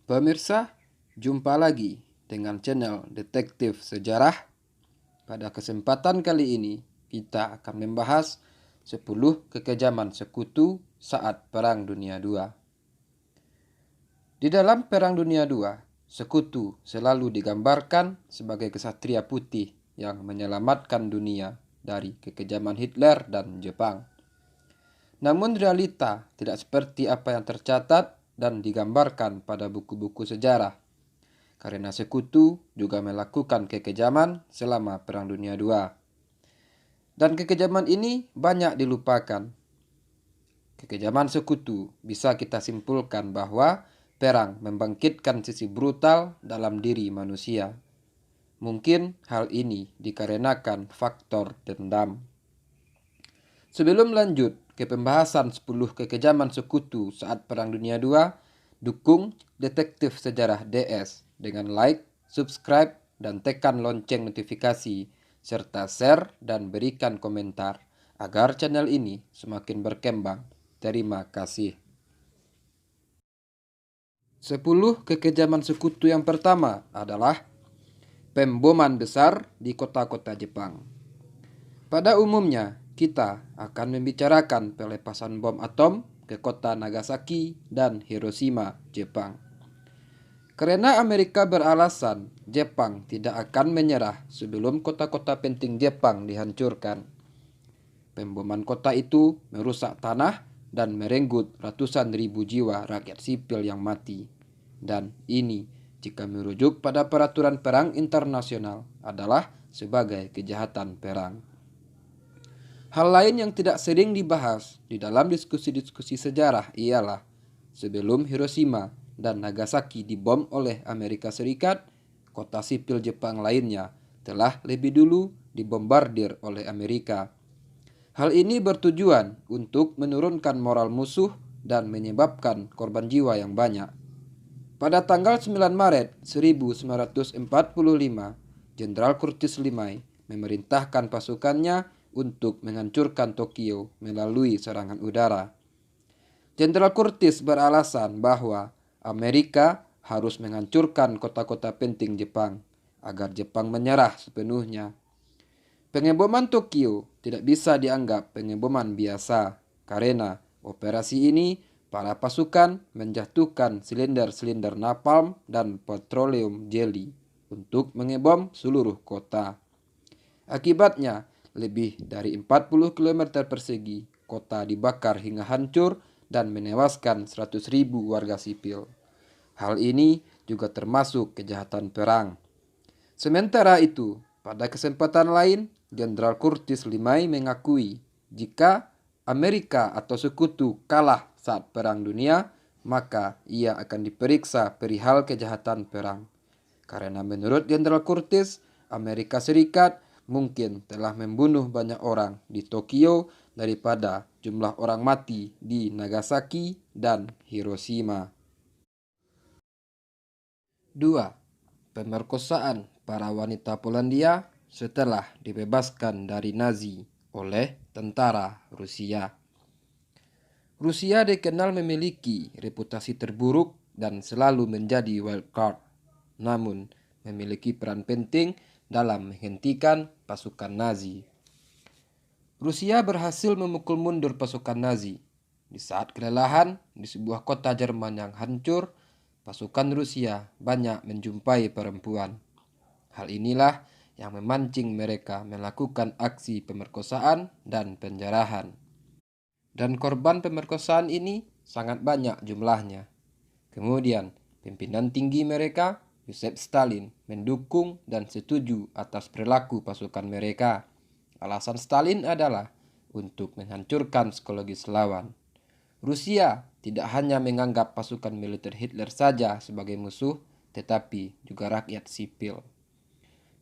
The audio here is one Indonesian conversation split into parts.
Pemirsa, jumpa lagi dengan channel Detektif Sejarah. Pada kesempatan kali ini, kita akan membahas 10 kekejaman sekutu saat Perang Dunia II. Di dalam Perang Dunia II, sekutu selalu digambarkan sebagai kesatria putih yang menyelamatkan dunia dari kekejaman Hitler dan Jepang. Namun realita tidak seperti apa yang tercatat dan digambarkan pada buku-buku sejarah, karena sekutu juga melakukan kekejaman selama Perang Dunia II. Dan kekejaman ini banyak dilupakan. Kekejaman sekutu bisa kita simpulkan bahwa perang membangkitkan sisi brutal dalam diri manusia. Mungkin hal ini dikarenakan faktor dendam. Sebelum lanjut ke pembahasan 10 kekejaman sekutu saat Perang Dunia II, dukung Detektif Sejarah DS dengan like, subscribe, dan tekan lonceng notifikasi, serta share dan berikan komentar agar channel ini semakin berkembang. Terima kasih. 10 kekejaman sekutu yang pertama adalah pemboman besar di kota-kota Jepang. Pada umumnya, kita akan membicarakan pelepasan bom atom ke kota Nagasaki dan Hiroshima, Jepang. Karena Amerika beralasan Jepang tidak akan menyerah sebelum kota-kota penting Jepang dihancurkan. Pemboman kota itu merusak tanah dan merenggut ratusan ribu jiwa rakyat sipil yang mati. Dan ini, jika merujuk pada peraturan perang internasional, adalah sebagai kejahatan perang. Hal lain yang tidak sering dibahas di dalam diskusi-diskusi sejarah ialah sebelum Hiroshima dan Nagasaki dibom oleh Amerika Serikat, kota sipil Jepang lainnya telah lebih dulu dibombardir oleh Amerika. Hal ini bertujuan untuk menurunkan moral musuh dan menyebabkan korban jiwa yang banyak. Pada tanggal 9 Maret 1945, Jenderal Curtis LeMay memerintahkan pasukannya untuk menghancurkan Tokyo melalui serangan udara. Jenderal Curtis beralasan bahwa Amerika harus menghancurkan kota-kota penting Jepang agar Jepang menyerah sepenuhnya. Pengeboman Tokyo tidak bisa dianggap pengeboman biasa karena operasi ini para pasukan menjatuhkan silinder-silinder napalm dan petroleum jelly untuk mengebom seluruh kota. Akibatnya, lebih dari 40 km persegi kota dibakar hingga hancur dan menewaskan 100.000 warga sipil. Hal ini juga termasuk kejahatan perang. Sementara itu, pada kesempatan lain, Jenderal Curtis LeMay mengakui jika Amerika atau sekutu kalah saat Perang Dunia, maka ia akan diperiksa perihal kejahatan perang. Karena menurut Jenderal Curtis, Amerika Serikat mungkin telah membunuh banyak orang di Tokyo daripada jumlah orang mati di Nagasaki dan Hiroshima. 2. Pemerkosaan para wanita Polandia setelah dibebaskan dari Nazi oleh tentara Rusia. Rusia dikenal memiliki reputasi terburuk dan selalu menjadi wild card, namun memiliki peran penting dalam menghentikan pasukan Nazi. Rusia berhasil memukul mundur pasukan Nazi. Di saat kelelahan di sebuah kota Jerman yang hancur, pasukan Rusia banyak menjumpai perempuan. Hal inilah yang memancing mereka melakukan aksi pemerkosaan dan penjarahan. Dan korban pemerkosaan ini sangat banyak jumlahnya. Kemudian, pimpinan tinggi mereka, Joseph Stalin, mendukung dan setuju atas perilaku pasukan mereka. Alasan Stalin adalah untuk menghancurkan psikologis lawan. Rusia tidak hanya menganggap pasukan militer Hitler saja sebagai musuh, tetapi juga rakyat sipil.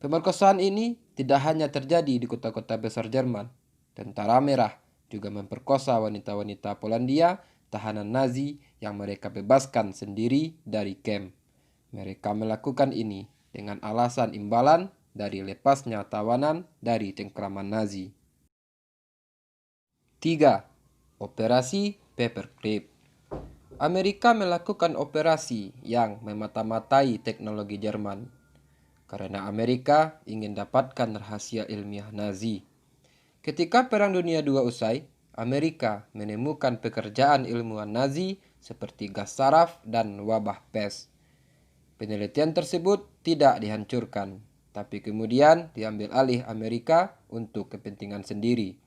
Pemerkosaan ini tidak hanya terjadi di kota-kota besar Jerman. Tentara Merah juga memperkosa wanita-wanita Polandia tahanan Nazi yang mereka bebaskan sendiri dari kamp. Mereka melakukan ini dengan alasan imbalan dari lepasnya tawanan dari cengkraman Nazi. 3. Operasi Paperclip. Amerika melakukan operasi yang memata-matai teknologi Jerman karena Amerika ingin dapatkan rahasia ilmiah Nazi. Ketika Perang Dunia II usai, Amerika menemukan pekerjaan ilmuwan Nazi seperti gas saraf dan wabah pes. Penelitian tersebut tidak dihancurkan, tapi kemudian diambil alih Amerika untuk kepentingan sendiri.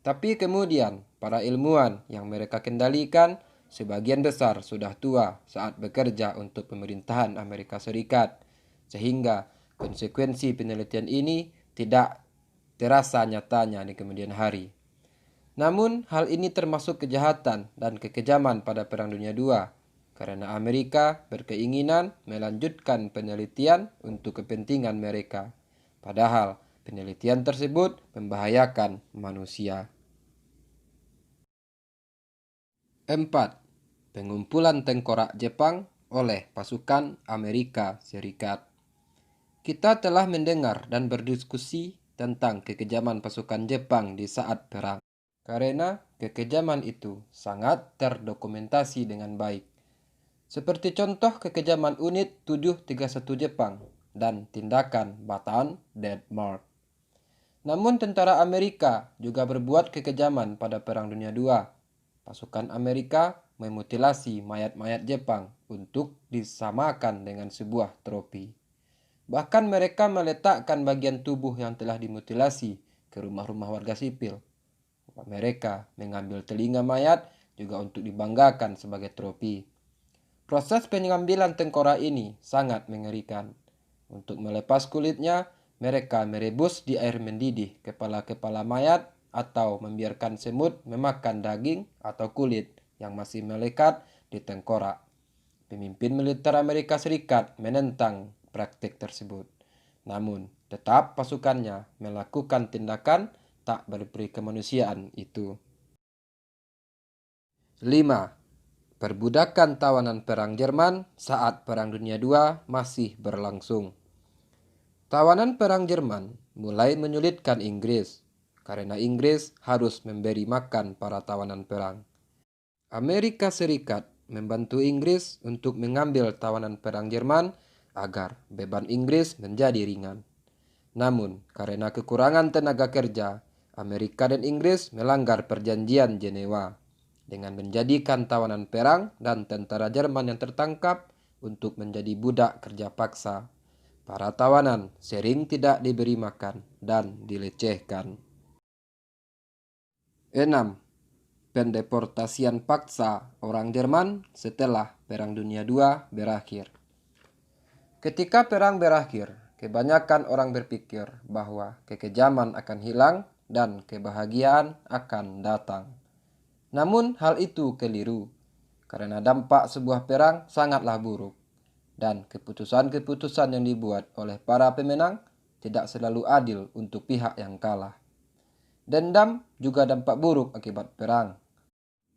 Tapi kemudian, para ilmuwan yang mereka kendalikan sebagian besar sudah tua saat bekerja untuk pemerintahan Amerika Serikat, sehingga konsekuensi penelitian ini tidak terasa nyatanya di kemudian hari. Namun, hal ini termasuk kejahatan dan kekejaman pada Perang Dunia II, karena Amerika berkeinginan melanjutkan penelitian untuk kepentingan mereka. Padahal, penelitian tersebut membahayakan manusia. 4. Pengumpulan tengkorak Jepang oleh pasukan Amerika Serikat. Kita telah mendengar dan berdiskusi tentang kekejaman pasukan Jepang di saat perang. Karena kekejaman itu sangat terdokumentasi dengan baik. Seperti contoh kekejaman unit 731 Jepang dan tindakan Bataan Dead March. Namun tentara Amerika juga berbuat kekejaman pada Perang Dunia II. Pasukan Amerika memutilasi mayat-mayat Jepang untuk disamakan dengan sebuah trofi. Bahkan mereka meletakkan bagian tubuh yang telah dimutilasi ke rumah-rumah warga sipil. Mereka mengambil telinga mayat juga untuk dibanggakan sebagai trofi. Proses pengambilan tengkorak ini sangat mengerikan. Untuk melepas kulitnya, mereka merebus di air mendidih kepala-kepala mayat atau membiarkan semut memakan daging atau kulit yang masih melekat di tengkorak. Pemimpin militer Amerika Serikat menentang praktik tersebut. Namun, tetap pasukannya melakukan tindakan tak berperi kemanusiaan itu. 5. Perbudakan tawanan perang Jerman saat Perang Dunia II masih berlangsung. Tawanan perang Jerman mulai menyulitkan Inggris, karena Inggris harus memberi makan para tawanan perang. Amerika Serikat membantu Inggris untuk mengambil tawanan perang Jerman agar beban Inggris menjadi ringan. Namun, karena kekurangan tenaga kerja, Amerika dan Inggris melanggar perjanjian Jenewa dengan menjadikan tawanan perang dan tentara Jerman yang tertangkap untuk menjadi budak kerja paksa. Para tawanan sering tidak diberi makan dan dilecehkan. 6. Pendeportasian paksa orang Jerman setelah Perang Dunia II berakhir. Ketika perang berakhir, kebanyakan orang berpikir bahwa kekejaman akan hilang dan kebahagiaan akan datang. Namun hal itu keliru, karena dampak sebuah perang sangatlah buruk, dan keputusan-keputusan yang dibuat oleh para pemenang tidak selalu adil untuk pihak yang kalah. Dendam juga dampak buruk akibat perang.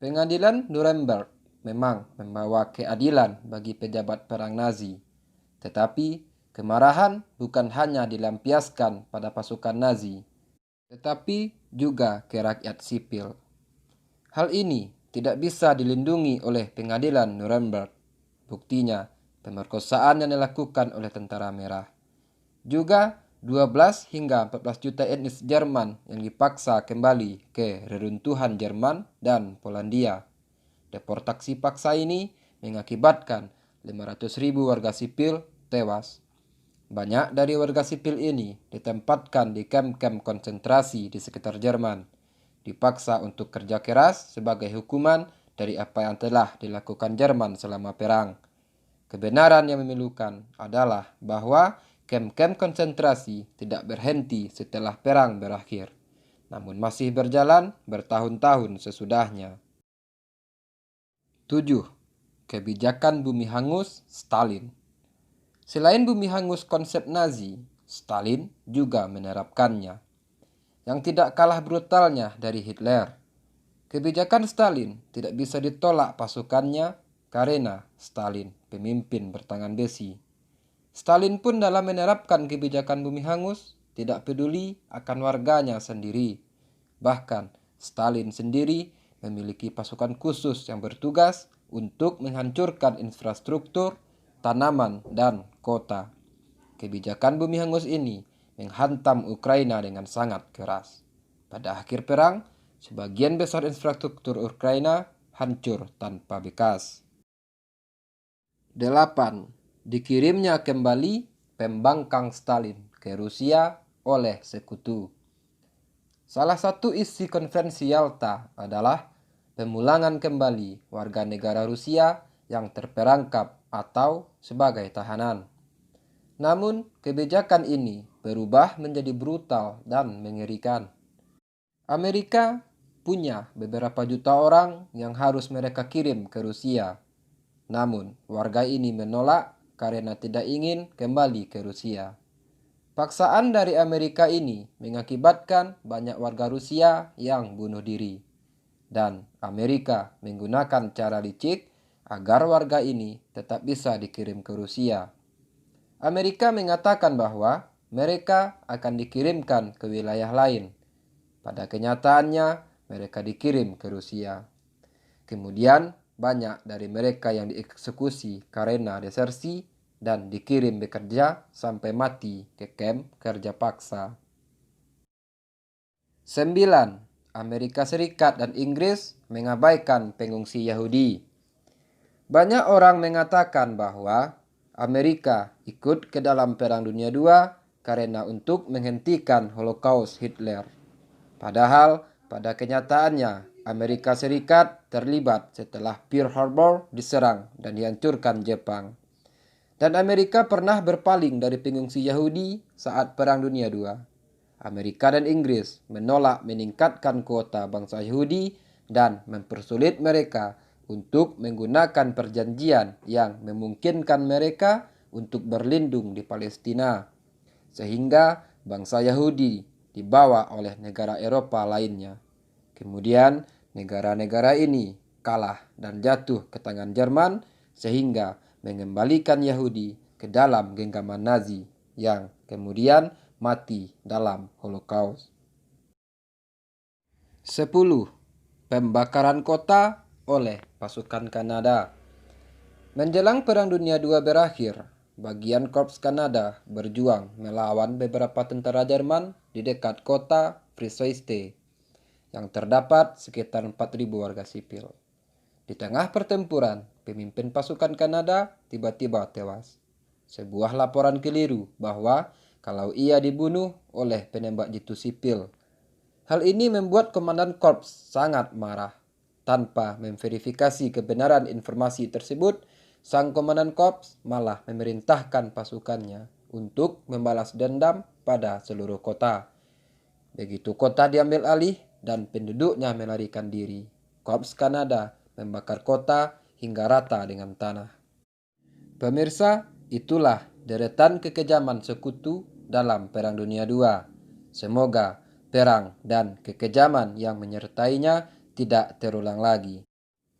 Pengadilan Nuremberg memang membawa keadilan bagi pejabat perang Nazi, tetapi kemarahan bukan hanya dilampiaskan pada pasukan Nazi, tetapi juga ke rakyat sipil. Hal ini tidak bisa dilindungi oleh pengadilan Nuremberg. Buktinya, pemerkosaan yang dilakukan oleh tentara merah. Juga 12 hingga 14 juta etnis Jerman yang dipaksa kembali ke reruntuhan Jerman dan Polandia. Deportasi paksa ini mengakibatkan 500.000 warga sipil tewas. Banyak dari warga sipil ini ditempatkan di kamp-kamp konsentrasi di sekitar Jerman, dipaksa untuk kerja keras sebagai hukuman dari apa yang telah dilakukan Jerman selama perang. Kebenaran yang memilukan adalah bahwa kamp-kamp konsentrasi tidak berhenti setelah perang berakhir, namun masih berjalan bertahun-tahun sesudahnya. 7. Kebijakan bumi hangus Stalin. Selain bumi hangus konsep Nazi, Stalin juga menerapkannya, yang tidak kalah brutalnya dari Hitler. Kebijakan Stalin tidak bisa ditolak pasukannya karena Stalin pemimpin bertangan besi. Stalin pun dalam menerapkan kebijakan bumi hangus tidak peduli akan warganya sendiri. Bahkan Stalin sendiri memiliki pasukan khusus yang bertugas untuk menghancurkan infrastruktur, tanaman, dan kota. Kebijakan bumi hangus ini menghantam Ukraina dengan sangat keras. Pada akhir perang, sebagian besar infrastruktur Ukraina hancur tanpa bekas. 8. Dikirimnya kembali pembangkang Stalin ke Rusia oleh sekutu. Salah satu isi konferensi Yalta adalah pemulangan kembali warga negara Rusia yang terperangkap atau sebagai tahanan. Namun, kebijakan ini berubah menjadi brutal dan mengerikan. Amerika punya beberapa juta orang yang harus mereka kirim ke Rusia. Namun, warga ini menolak karena tidak ingin kembali ke Rusia. Paksaan dari Amerika ini mengakibatkan banyak warga Rusia yang bunuh diri. Dan Amerika menggunakan cara licik agar warga ini tetap bisa dikirim ke Rusia. Amerika mengatakan bahwa mereka akan dikirimkan ke wilayah lain. Pada kenyataannya, mereka dikirim ke Rusia. Kemudian, banyak dari mereka yang dieksekusi karena desersi dan dikirim bekerja sampai mati ke kamp kerja paksa. 9. Amerika Serikat dan Inggris mengabaikan pengungsi Yahudi. Banyak orang mengatakan bahwa Amerika ikut ke dalam Perang Dunia II karena untuk menghentikan Holocaust Hitler. Padahal pada kenyataannya Amerika Serikat terlibat setelah Pearl Harbor diserang dan dihancurkan Jepang. Dan Amerika pernah berpaling dari pengungsi Yahudi saat Perang Dunia II. Amerika dan Inggris menolak meningkatkan kuota bangsa Yahudi dan mempersulit mereka untuk menggunakan perjanjian yang memungkinkan mereka untuk berlindung di Palestina. Sehingga bangsa Yahudi dibawa oleh negara Eropa lainnya. Kemudian negara-negara ini kalah dan jatuh ke tangan Jerman sehingga mengembalikan Yahudi ke dalam genggaman Nazi yang kemudian mati dalam Holocaust. 10. Pembakaran kota oleh pasukan Kanada. Menjelang Perang Dunia II berakhir, bagian Korps Kanada berjuang melawan beberapa tentara Jerman di dekat kota Frieseste yang terdapat sekitar 4.000 warga sipil. Di tengah pertempuran, pemimpin pasukan Kanada tiba-tiba tewas. Sebuah laporan keliru bahwa kalau ia dibunuh oleh penembak jitu sipil. Hal ini membuat komandan korps sangat marah. Tanpa memverifikasi kebenaran informasi tersebut, sang komandan korps malah memerintahkan pasukannya untuk membalas dendam pada seluruh kota. Begitu kota diambil alih dan penduduknya melarikan diri, Korps Kanada membakar kota hingga rata dengan tanah. Pemirsa, itulah deretan kekejaman sekutu dalam Perang Dunia II. Semoga perang dan kekejaman yang menyertainya tidak terulang lagi.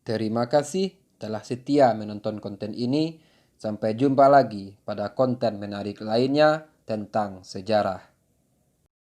Terima kasih telah setia menonton konten ini. Sampai jumpa lagi pada konten menarik lainnya tentang sejarah.